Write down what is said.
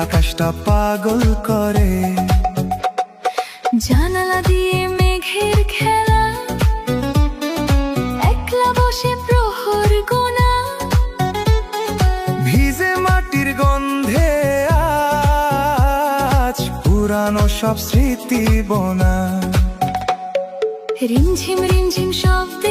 আকাশটা পাগল করে। জানালা দিয়ে মেঘের খেলা, একলা বসে প্রহর গোনা, ভিজে মাটির গন্ধে আজ পুরানো সব স্মৃতি বোনা। রিমঝিম রিমঝিম শব্দে